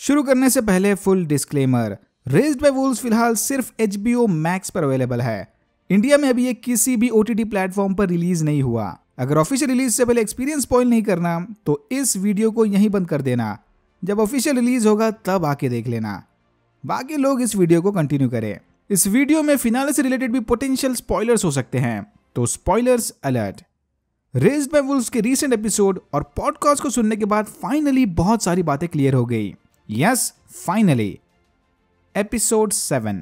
शुरू करने से पहले full disclaimer, raised bye Wolves फिलहाल सिर्फ HBO Max पर अवेलेबल है। इंडिया में अभी ये किसी भी OTT प्लेटफॉर्म पर रिलीज नहीं हुआ। अगर ऑफिशियल रिलीज से पहले एक्सपीरियंस स्पॉइल नहीं करना तो इस वीडियो को यहीं बंद कर देना। जब ऑफिशियल रिलीज होगा तब आके देख लेना। बाकी लोग इस वीडियो को कंटिन्यू करें। इस वीडियो में फिनाले से रिलेटेड भी पोटेंशियल स्पॉयलर्स हो सकते हैं, तो spoilers alert. Raised bye Wolves के रीसेंट एपिसोड और पॉडकास्ट को सुनने के बाद फाइनली बहुत सारी बातें क्लियर हो गई। Yes, finally. Episode 7,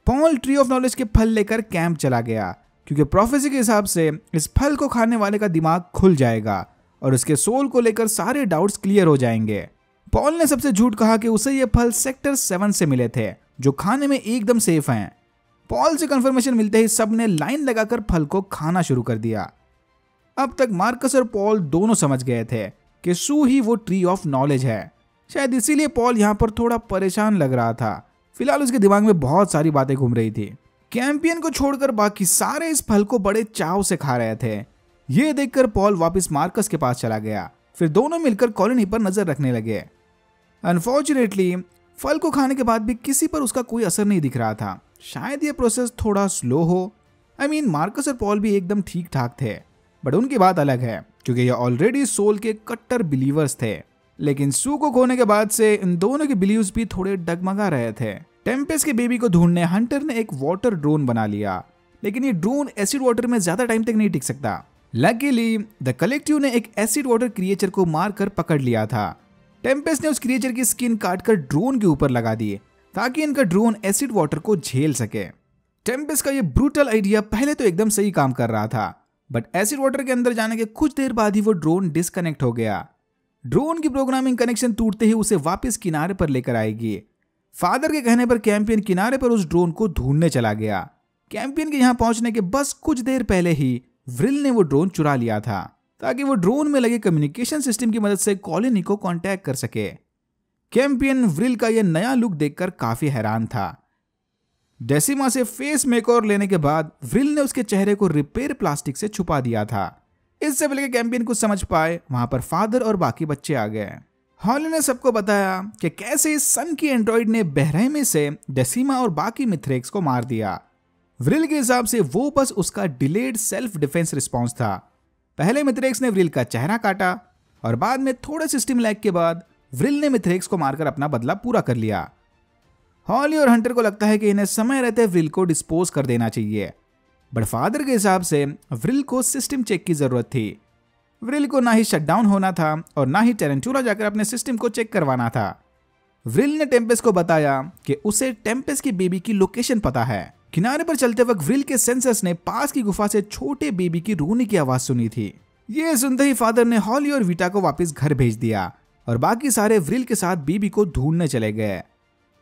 Paul tree of knowledge के फल लेकर कैंप चला गया क्योंकि प्रोफेसी के हिसाब से इस फल को खाने वाले का दिमाग खुल जाएगा और उसके सोल को लेकर सारे डाउट्स क्लियर हो जाएंगे। पॉल ने सबसे झूठ कहा कि उसे ये फल सेक्टर 7 से मिले थे जो खाने में एकदम सेफ हैं। पॉल से कंफर्मेशन मिलते ही सबने लाइन लगाकर फल को खाना शुरू कर दिया। अब तक मार्कस और पॉल दोनों समझ गए थे कि सू ही वो ट्री ऑफ नॉलेज है। शायद इसीलिए पॉल यहाँ पर थोड़ा परेशान लग रहा था। फिलहाल उसके दिमाग में बहुत सारी बातें घूम रही थी। कैंपियन को छोड़कर बाकी सारे इस फल को बड़े चाव से खा रहे थे। ये देखकर पॉल वापस मार्कस के पास चला गया। फिर दोनों मिलकर कॉलोनी पर नजर रखने लगे। अनफॉर्चुनेटली फल को खाने के बाद भी किसी पर उसका कोई असर नहीं दिख रहा था। शायद ये प्रोसेस थोड़ा स्लो हो। मार्कस और पॉल भी एकदम ठीक ठाक थे, बट उनकी बात अलग है क्योंकि ये ऑलरेडी सोल के कट्टर बिलीवर्स थे। लेकिन सू को खोने के बाद से इन दोनों के बिलीव्स भी थोड़े डगमगा रहे थे। टेम्पेस्ट के बेबी को ढूंढने हंटर ने एक वाटर ड्रोन बना लिया, लेकिन ये ड्रोन एसिड वाटर में ज्यादा टाइम तक नहीं टिक सकता। लकीली द कलेक्टिव ने एक एसिड वाटर क्रिएचर को मारकर पकड़ लिया था। टेम्पेस्ट ने उस क्रिएचर की स्किन काटकर ड्रोन के ऊपर लगा दी ताकि इनका ड्रोन एसिड वाटर को झेल सके। टेम्पेस्ट का ये ब्रूटल आइडिया पहले तो एकदम सही काम कर रहा था, बट एसिड वाटर के अंदर जाने के कुछ देर बाद ही वो ड्रोन डिस्कनेक्ट हो गया। ड्रोन की प्रोग्रामिंग कनेक्शन टूटते ही उसे वापस किनारे पर लेकर आएगी। फादर के कहने पर कैंपियन किनारे पर उस ड्रोन को ढूंढने चला गया। कैंपियन के यहां पहुंचने के बस कुछ देर पहले ही व्रिल ने वो ड्रोन चुरा लिया था ताकि वो ड्रोन में लगे कम्युनिकेशन सिस्टम की मदद से कॉलोनी को कांटेक्ट कर सके। कैंपियन व्रिल का यह नया लुक देखकर काफी हैरान था। डेसिमा से फेस मेकओवर लेने के बाद व्रिल ने उसके चेहरे को रिपेयर प्लास्टिक से छुपा दिया था। इससे पहले कैंपियन कुछ समझ पाए वहां पर फादर और बाकी बच्चे आ गए। हॉली ने सबको बताया कि कैसे इस सन की एंड्रॉइड ने बहरहमी से डेसिमा और बाकी मिथ्रेक्स को मार दिया। व्रिल के हिसाब से वो बस उसका डिलेड सेल्फ डिफेंस रिस्पॉन्स था। पहले मिथ्रेक्स ने व्रिल का चेहरा काटा और बाद में थोड़े सिस्टम लैग के बाद व्रिल ने मिथ्रेक्स को मारकर अपना बदला पूरा कर लिया। हॉली और हंटर को लगता है कि इन्हें समय रहते व्रिल को डिस्पोज कर देना चाहिए, बट फादर के हिसाब से व्रिल को सिस्टम चेक की जरूरत थी। व्रिल को ना ही शटडाउन होना था और ना ही टेरेंटुला जाकर अपने सिस्टम को चेक करवाना था। व्रिल ने टेम्पेस्ट को बताया कि उसे टेम्पेस्ट की बेबी की लोकेशन पता है। किनारे पर चलते वक्त व्रिल के सेंसर्स ने पास की गुफा से छोटे बेबी की रोने की आवाज सुनी थी। ये सुनते ही फादर ने हॉली और वीटा को वापस घर भेज दिया और बाकी सारे व्रिल के साथ बेबी को ढूंढने चले गए।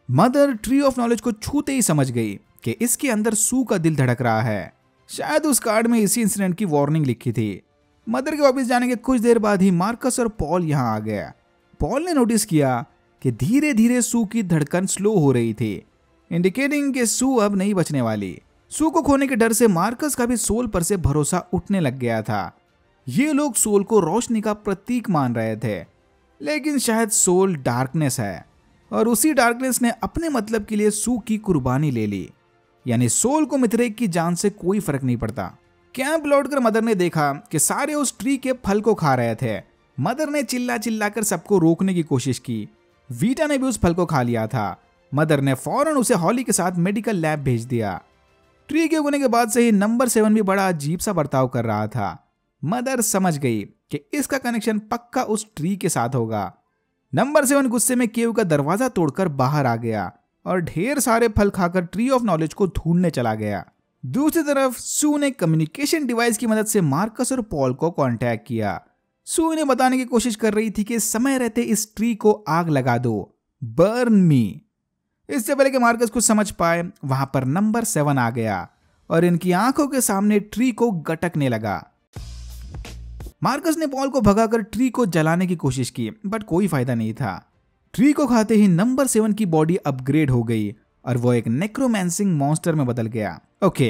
मदर ट्री ऑफ नॉलेज को छूते ही समझ गई कि इसके अंदर सू का दिल धड़क रहा है। शायद उस कार्ड में इसी इंसिडेंट की वार्निंग लिखी थी। मदर के वापस जाने के कुछ देर बाद ही मार्कस और पॉल यहां आ गया। पॉल ने नोटिस किया कि धीरे धीरे सू की धड़कन स्लो हो रही थी, इंडिकेटिंग कि सू अब नहीं बचने वाली। सू को खोने के डर से मार्कस का भी सोल पर से भरोसा उठने लग गया था। ये लोग सोल को रोशनी का प्रतीक मान रहे थे, लेकिन शायद सोल डार्कनेस है और उसी डार्कनेस ने अपने मतलब के लिए सू की कुर्बानी ले ली। यानी सोल को मिथरेक की जान से कोई फर्क नहीं पड़ता। कैंप लौटकर मदर ने देखा कि सारे उस ट्री के फल को खा रहे थे। मदर ने चिल्ला चिल्लाकर सबको रोकने की कोशिश की। वीटा ने भी उस फल को खा लिया था। मदर ने फौरन उसे हॉली के साथ मेडिकल लैब भेज दिया। ट्री के उगने के बाद से ही नंबर 7 भी बड़ा अजीब सा बर्ताव कर रहा था। मदर समझ गई कि इसका कनेक्शन पक्का उस ट्री के साथ होगा। नंबर 7 गुस्से में केव का दरवाजा तोड़कर बाहर आ गया और ढेर सारे फल खाकर ट्री ऑफ नॉलेज को ढूंढने चला गया। दूसरी तरफ सू ने कम्युनिकेशन डिवाइस की मदद से मार्कस और पॉल को कांटेक्ट किया। सू इन्हें बताने की कोशिश कर रही थी कि समय रहते इस ट्री को आग लगा दो, बर्न मी। इससे पहले कि मार्कस कुछ समझ पाए वहां पर नंबर 7 आ गया और इनकी आंखों के सामने ट्री को गटकने लगा। मार्कस ने पॉल को भगाकर ट्री को जलाने की कोशिश की, बट कोई फायदा नहीं था। ट्री को खाते ही नंबर 7 की बॉडी अपग्रेड हो गई और वो एक नेक्रोमैंसिंग मॉन्स्टर में बदल गया। ओके,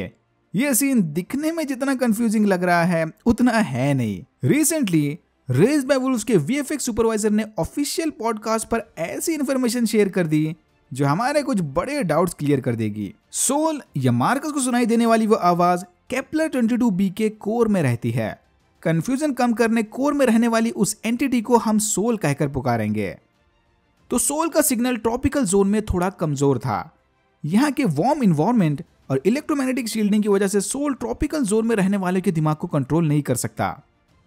ये सीन दिखने में जितना कंफ्यूजिंग लग रहा है उतना है नहीं। रिसेंटली रेज्ड बाय वुल्व्स के वीएफएक्स सुपरवाइजर ने ऑफिशियल पॉडकास्ट पर ऐसी इंफॉर्मेशन शेयर कर दी जो हमारे कुछ बड़े डाउट्स क्लियर कर देगी। सोल या मार्कस को सुनाई देने वाली वो आवाज केपलर 22b के कोर में रहती है। कंफ्यूजन कम करने कोर में रहने वाली उस एंटिटी को हम सोल कहकर पुकारेंगे। तो सोल का सिग्नल ट्रॉपिकल जोन में थोड़ा कमजोर था। यहाँ के वार्म इन्वायरमेंट और इलेक्ट्रोमैग्नेटिक शील्डिंग की वजह से सोल ट्रॉपिकल जोन में रहने वाले के दिमाग को कंट्रोल नहीं कर सकता,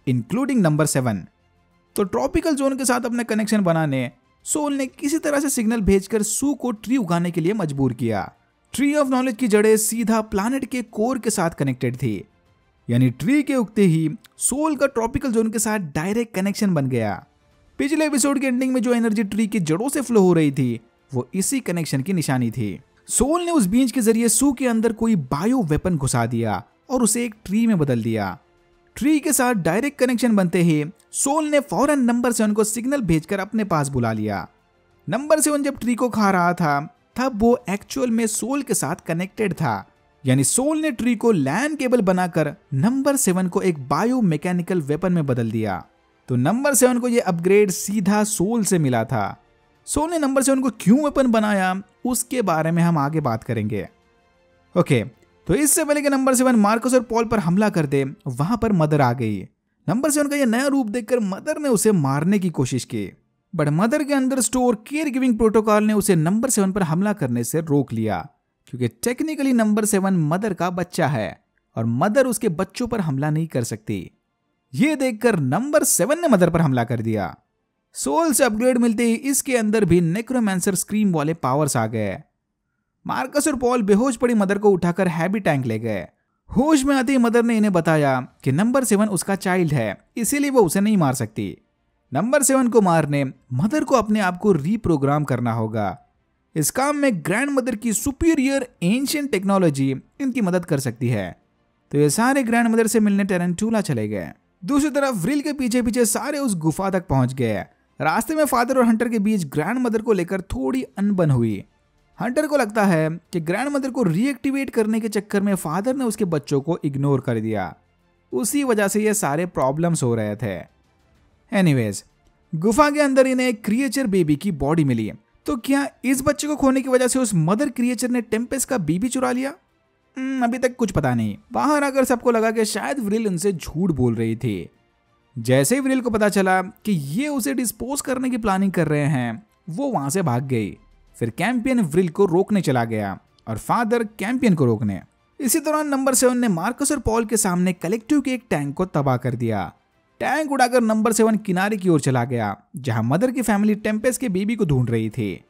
इंक्लूडिंग नंबर 7। तो ट्रॉपिकल जोन के साथ अपने कनेक्शन बनाने सोल ने किसी तरह से सिग्नल भेजकर सू को ट्री उगाने के लिए मजबूर किया। ट्री ऑफ नॉलेज की जड़ें सीधा प्लैनेट के कोर के साथ कनेक्टेड थी, यानी ट्री के उगते ही सोल का ट्रॉपिकल जोन के साथ डायरेक्ट कनेक्शन बन गया। पिछले एपिसोड के एंडिंग में जो एनर्जी ट्री की जड़ों से फ्लो हो रही थी वो इसी कनेक्शन की निशानी थी। सोल ने उस बीज के जरिए सू के अंदर कोई बायो वेपन घुसा दिया और उसे एक ट्री में बदल दिया। ट्री के साथ डायरेक्ट कनेक्शन बनते ही सोल ने फौरन नंबर 7 को सिग्नल भेजकर अपने पास बुला लिया। नंबर 7 जब ट्री को खा रहा था तब वो एक्चुअल में सोल के साथ कनेक्टेड था, यानी सोल ने ट्री को लैन केबल बनाकर नंबर 7 को एक बायो मैकेनिकल वेपन में बदल दिया। तो नंबर 7 को यह अपग्रेड सीधा सोल से मिला था। सोल ने नंबर 7 को क्यों वेपन बनाया उसके बारे में हम आगे बात करेंगे। ओके, तो इससे पहले कि नंबर 7 मार्कस और पॉल पर हमला कर दे, वहां पर मदर आ गई। नंबर 7 का यह नया रूप देखकर मदर ने उसे मारने की कोशिश की, बट मदर के अंदर स्टोर केयर गिविंग प्रोटोकॉल ने उसे नंबर 7 पर हमला करने से रोक लिया, क्योंकि टेक्निकली नंबर 7 मदर का बच्चा है और मदर उसके बच्चों पर हमला नहीं कर सकती। यह देखकर नंबर 7 ने मदर पर हमला कर दिया। सोल से अपग्रेड मिलते ही इसके अंदर भी नेक्रोमैंसर स्क्रीम वाले पावर्स आ गए। मार्कस और पॉल बेहोश पड़ी मदर को उठाकर हैवी टैंक ले गए। होश में आते ही मदर ने इन्हें बताया कि नंबर 7 उसका चाइल्ड है, इसीलिए वो उसे नहीं मार सकती। नंबर 7 को मारने मदर को अपने आप को रीप्रोग्राम करना होगा। इस काम में ग्रैंड मदर की सुपीरियर एंशिएंट टेक्नोलॉजी इनकी मदद कर सकती है। तो ये सारे ग्रैंड मदर से मिलने टेरेंटुला चले गए। दूसरी तरफ व्रिल के पीछे पीछे सारे उस गुफा तक पहुंच गए। रास्ते में फादर और हंटर के बीच ग्रैंड मदर को लेकर थोड़ी अनबन हुई। हंटर को लगता है कि ग्रैंड मदर को रीएक्टिवेट करने के चक्कर में फादर ने उसके बच्चों को इग्नोर कर दिया, उसी वजह से ये सारे प्रॉब्लम्स हो रहे थे। एनीवेज, गुफा के अंदर इन्हें एक क्रिएचर बेबी की बॉडी मिली। तो क्या इस बच्चे को खोने की वजह से उस मदर क्रिएचर ने टेम्पेस्ट का बेबी चुरा लिया? अभी तक कुछ पता नहीं। बाहर आकर सबको लगा कि शायद व्रिल उनसे झूठ बोल रही थी। जैसे ही व्रिल को पता चला कि ये उसे डिस्पोज करने की प्लानिंग कर रहे हैं, वो वहां से भाग गई। फिर कैंपियन व्रिल को रोकने चला गया और फादर कैंपियन को रोकने। इसी दौरान नंबर 7 ने मार्कस और पॉल के सामने कलेक्टिव के एक टैंक को तबाह कर दिया। टैंक उड़ाकर नंबर 7 किनारे की ओर चला गया, जहां मदर की फैमिली टेम्पेस्ट के बेबी को ढूंढ रही थी।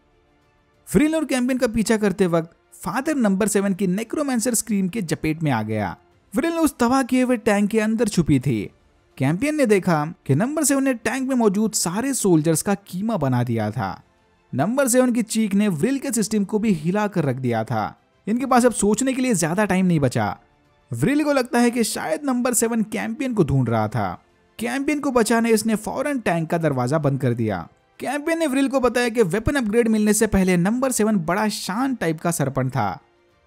व्रिल और कैंपियन का पीछा करते वक्त फादर नंबर 7 की नेक्रोमैंसर स्क्रीम के चपेट में आ गया। व्रिल उस तबाह किए हुए टैंक के अंदर छुपी थी। कैंपियन ने देखा कि नंबर 7 ने टैंक में मौजूद सारे सोल्जर्स का कीमा बना दिया था। नंबर 7 की चीख ने व्रिल के सिस्टम को भी हिला कर रख दिया था। इनके पास अब सोचने के लिए ज्यादा टाइम नहीं बचा। व्रिल को लगता है कि शायद नंबर 7 कैंपियन को ढूंढ रहा था। कैंपियन को बचाने इसने फौरन टैंक का दरवाजा बंद कर दिया। कैंपियन ने व्रिल को बताया कि वेपन अपग्रेड मिलने से पहले नंबर 7 बड़ा शांत टाइप का सरपंच था।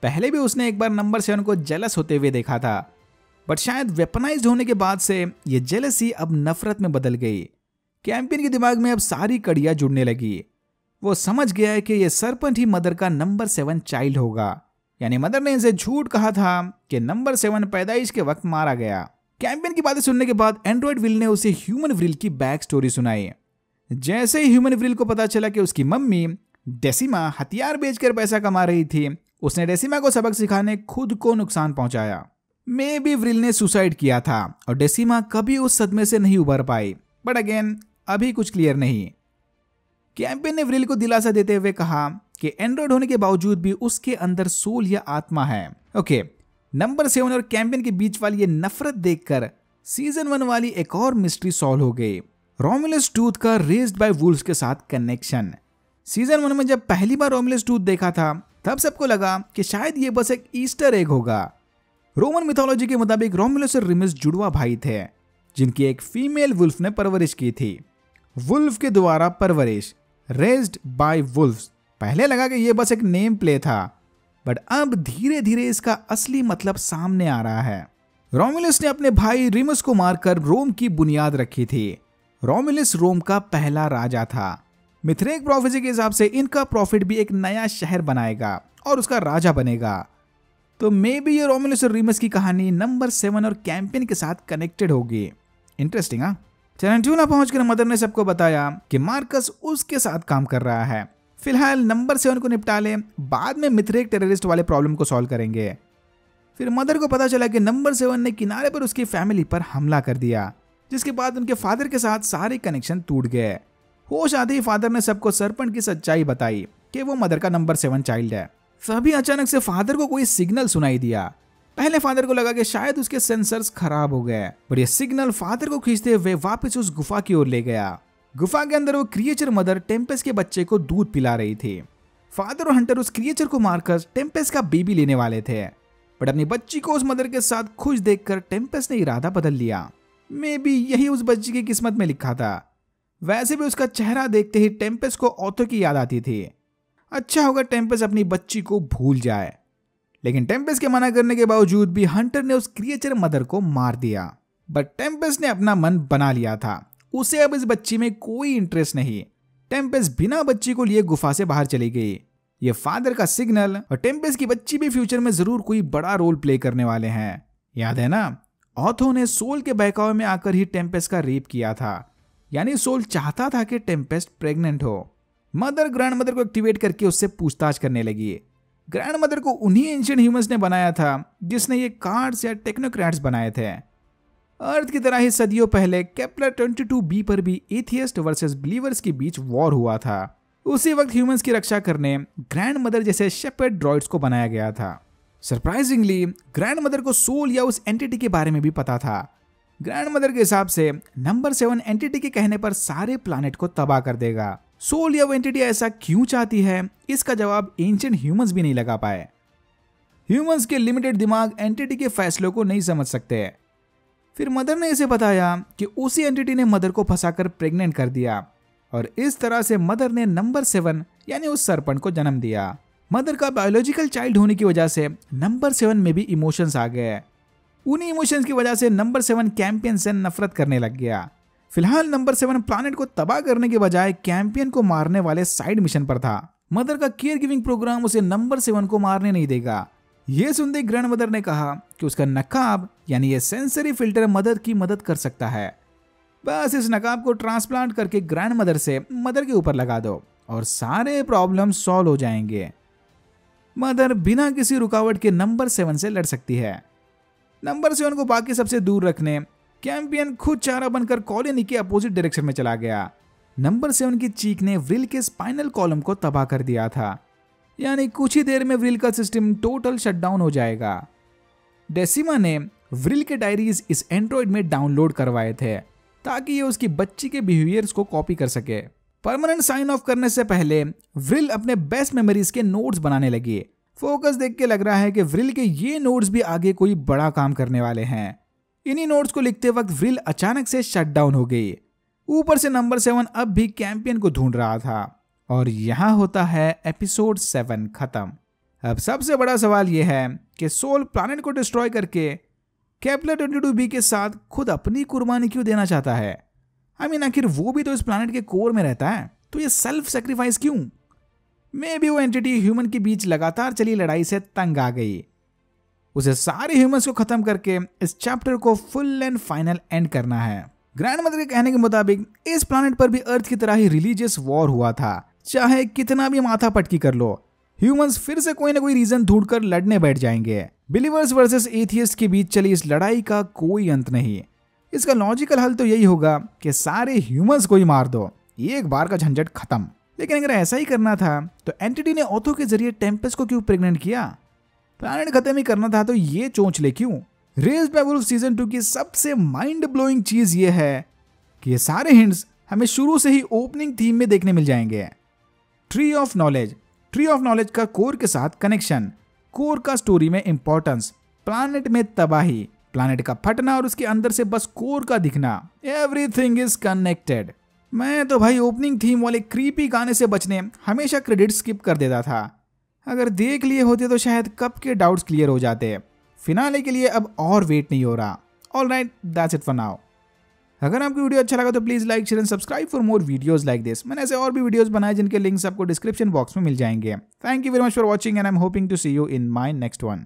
पहले भी उसने एक बार नंबर 7 को जेलस होते हुए देखा था, बट शायद वेपनाइज्ड होने के बाद से ये जेलसी अब नफरत में बदल गई। कैंपियन के दिमाग में अब सारी कड़ियां जुड़ने लगी। वो समझ गया है कि ये सरपंच ही मदर का नंबर 7 चाइल्ड होगा, यानी मदर ने इनसे झूठ कहा था कि नंबर 7 पैदाइश के वक्त मारा गया। कैंपियन की बातें सुनने के बाद एंड्रॉइड व्रिल ने उसे ह्यूमन व्रिल की बैक स्टोरी सुनाई। जैसे ही ह्यूमन व्रिल को पता चला कि उसकी मम्मी डेसिमा हथियार बेचकर पैसा कमा रही थी, उसने डेसिमा को सबक सिखाने खुद को नुकसान पहुंचाया। मे बी व्रिल ने सुसाइड किया था और डेसिमा कभी उस सदमे से नहीं उबर पाई, बट अगेन अभी कुछ क्लियर नहीं। कैंपियन ने व्रिल को दिलासा देते हुए कहा कि एंड्रॉइड होने के बावजूद भी उसके अंदर सोल या आत्मा है। ओके, नंबर 7 और कैंपियन के बीच वाली ये नफरत देखकर सीजन 1 वाली एक और मिस्ट्री सॉल्व हो गई, रोमुलस टूथ का रेज्ड बाय वुल्व्स के साथ कनेक्शन। सीजन 1 में जब पहली बार रोमुलस टूथ देखा था तब सबको लगा कि शायद ये बस एक ईस्टर एग होगा। रोमन मिथोलॉजी के मुताबिक रोमुलस और रिमस जुड़वा भाई थे, जिनकी एक फीमेल वुल्फ ने परवरिश की थी। वुल्फ के द्वारा परवरिश, रेज्ड बाय वुल्व्स। पहले लगा कि यह बस एक नेम प्ले था, बट अब धीरे धीरे इसका असली मतलब सामने आ रहा है। रोमुलस ने अपने भाई रिमस को मारकर रोम की बुनियाद रखी थी। रोमुलस रोम का पहला राजा था। मिथरेक प्रोफेसी के हिसाब से इनका प्रॉफिट भी एक नया शहर बनाएगा और उसका राजा बनेगा। तो मे बी ये रोमुलस और रीमस की कहानी नंबर 7 और कैंपियन के साथ कनेक्टेड होगी। इंटरेस्टिंग हाँ। टेरेंटिनो पहुंचकर मदर ने सबको बताया कि मार्कस उसके साथ काम कर रहा है। फिलहाल नंबर 7 को निपटा ले, बाद में मिथरेक टेररिस्ट वाले प्रॉब्लम को सॉल्व करेंगे। फिर मदर को पता चला कि नंबर 7 ने किनारे पर उसकी फैमिली पर हमला कर दिया, जिसके बाद उनके फादर के साथ सारे कनेक्शन टूट गए। होश आते ही फादर ने सबको सरपंच की सच्चाई बताई कि वो मदर का नंबर 7 चाइल्ड है। तभी अचानक से फादर को कोई सिग्नल सुनाई दिया। पहले फादर को लगा कि शायद उसके सेंसर्स खराब हो गए, पर यह सिग्नल फादर को खींचते हुए वापस उस गुफा की ओर ले गया। गुफा के अंदर वो क्रिएचर मदर टेम्पेस्ट के बच्चे को दूध पिला रही थी। फादर और हंटर उस क्रिएचर को मारकर टेम्पेस्ट का बेबी लेने वाले थे, बट अपनी बच्ची को उस मदर के साथ खुश देखकर टेम्पेस्ट ने इरादा बदल लिया। मे बी यही उस बच्ची की किस्मत में लिखा था। वैसे भी उसका चेहरा देखते ही टेम्पेस्ट को ऑथो की याद आती थी। अच्छा होगा टेम्पेस्ट अपनी बच्ची को भूल जाए, लेकिन टेम्पेस्ट के मना करने के बावजूद भी हंटर ने उस क्रिएचर मदर को मार दिया। बट टेम्पेस्ट ने अपना मन बना लिया था, उसे अब इस बच्ची में कोई इंटरेस्ट नहीं। टेम्पेस्ट बिना बच्ची को लिए गुफा से बाहर चली गई। ये फादर का सिग्नल और टेम्पेस्ट की बच्ची भी फ्यूचर में जरूर कोई बड़ा रोल प्ले करने वाले हैं। याद है ना, ऑथो ने सोल के बहकावे में आकर ही टेम्पेस्ट का रेप किया था, यानी सोल चाहता था कि टेम्पेस्ट प्रेग्नेंट हो। मदर ग्रैंड मदर को एक्टिवेट करके उससे पूछताछ करने लगी। ग्रैंड मदर को उन्हीं एंशिएंट ह्यूमंस ने बनाया था जिसने ये कार्ड्स या टेक्नोक्रेट्स बनाए थे। अर्थ की तरह ही सदियों पहले केपलर 22b पर भी एथियस्ट वर्सेस बिलीवर्स के बीच वॉर हुआ था। उसी वक्त ह्यूमंस की रक्षा करने ग्रैंड मदर जैसे शेपर्ड ड्रॉइड्स को बनाया गया था। सरप्राइजिंगली ग्रैंड मदर को सोल या उस एंटिटी के बारे में भी पता था। ग्रैंड मदर के हिसाब से नंबर 7 एंटिटी के कहने पर सारे प्लैनेट को तबाह कर देगा। सोल या वो एंटिटी ऐसा क्यों चाहती है, इसका जवाब एंशिएंट ह्यूमंस भी नहीं लगा पाए। ह्यूमंस के लिमिटेड दिमाग एंटिटी के फैसलों को नहीं समझ सकते। फिर मदर ने इसे बताया कि उसी एंटिटी ने मदर को फंसाकर प्रेग्नेंट कर दिया, और इस तरह से मदर ने नंबर 7 यानी उस सरपंच को जन्म दिया। मदर का बायोलॉजिकल चाइल्ड होने की वजह से नंबर 7 में भी इमोशंस आ गए। उन्हीं इमोशंस की वजह से नंबर 7 कैंपियन से नफरत करने लग गया। फिलहाल नंबर 7 प्लैनेट को तबाह करने के बजाय कैंपियन को मारने वाले साइड मिशन पर था। मदर का केयर गिविंग प्रोग्राम उसे नंबर 7 को मारने नहीं देगा। यह सुनते ग्रैंड मदर ने कहा कि उसका नकाब यानी ये सेंसरी फिल्टर मदर की मदद कर सकता है। बस इस नकाब को ट्रांसप्लांट करके ग्रैंड मदर से मदर के ऊपर लगा दो और सारे प्रॉब्लम सॉल्व हो जाएंगे। मदर बिना किसी रुकावट के नंबर 7 से लड़ सकती है। नंबर 7 को बाकी सबसे दूर रखने कैंपियन खुद चारा बनकर कॉलोनी के अपोजिट डायरेक्शन में चला गया। नंबर 7 की चीख ने व्रिल के स्पाइनल कॉलम को तबाह कर दिया था, यानी कुछ ही देर में व्रिल का सिस्टम टोटल शटडाउन हो जाएगा। डेसिमा ने व्रिल के डायरीज इस एंड्रॉइड में डाउनलोड करवाए थे ताकि ये उसकी बच्ची के बिहेवियर्स को कॉपी कर सके। परमानेंट साइन ऑफ करने से पहले व्रिल अपने बेस्ट मेमोरीज के नोट्स बनाने लगी। फोकस देख के लग रहा है कि व्रिल के ये नोट्स भी आगे कोई बड़ा काम करने वाले हैं। इन्हीं नोट्स को लिखते वक्त व्रिल अचानक से शट डाउन हो गई। ऊपर से नंबर 7 अब भी कैंपियन को ढूंढ रहा था। और यहां होता है एपिसोड 7 खत्म। अब सबसे बड़ा सवाल यह है कि सोल प्लैनेट को डिस्ट्रॉय करके केपलर 22b के साथ खुद अपनी कुर्बानी क्यों देना चाहता है। आखिर वो भी तो इस प्लैनेट के कोर में रहता है, तो ये सेल्फ सेक्रीफाइस क्यों? मे बी वो एंटिटी ह्यूमन के बीच लगातार चली लड़ाई से तंग आ गई। उसे सारे ह्यूमंस को खत्म करके इस चैप्टर को फुल एंड फाइनल एंड करना है। ग्रैंड मदर के कहने के मुताबिक इस प्लैनेट पर भी अर्थ की तरह ही रिलीजियस वॉर हुआ था। चाहे कितना भी माथा पटकी कर लो, ह्यूमंस फिर से कोई ना कोई रीजन ढूंढकर लड़ने बैठ जाएंगे। बिलीवर्स वर्सेस एथियस्ट के बीच चली इस लड़ाई का कोई अंत नहीं। इसका लॉजिकल हल तो यही होगा कि सारे ह्यूमंस को ही मार दो, एक बार का झंझट खत्म। लेकिन अगर ऐसा ही करना था तो एंटिटी ने ऑथो के जरिए टेम्पेस्ट को क्यों प्रेग्नेंट किया? प्लैनेट खत्म ही करना था तो ये चोंच ले क्यों? रेज्ड बाय वुल्फ सीजन 2 की सबसे माइंड ब्लोइंग चीज ये है कि ये सारे हिंट्स हमें शुरू से ही ओपनिंग थीम में देखने मिल जाएंगे। ट्री ऑफ नॉलेज का कोर के साथ कनेक्शन, कोर का स्टोरी में इंपॉर्टेंस, प्लैनेट में तबाही, प्लैनेट का फटना और उसके अंदर से बस कोर का दिखना, एवरीथिंग इज कनेक्टेड। मैं तो भाई ओपनिंग थीम वाले क्रीपी गाने से बचने हमेशा क्रेडिट स्किप कर देता था। अगर देख लिए होते तो शायद कब के डाउट्स क्लियर हो जाते। फिनाले के लिए अब और वेट नहीं हो रहा। Alright, that's it for now. अगर आपको वीडियो अच्छा लगा तो please like share and subscribe for more videos like this. मैंने ऐसे और भी वीडियोस बनाए जिनके लिंक्स आपको डिस्क्रिप्शन बॉक्स में मिल जाएंगे। Thank you very much for watching and I am hoping to see you in my next one.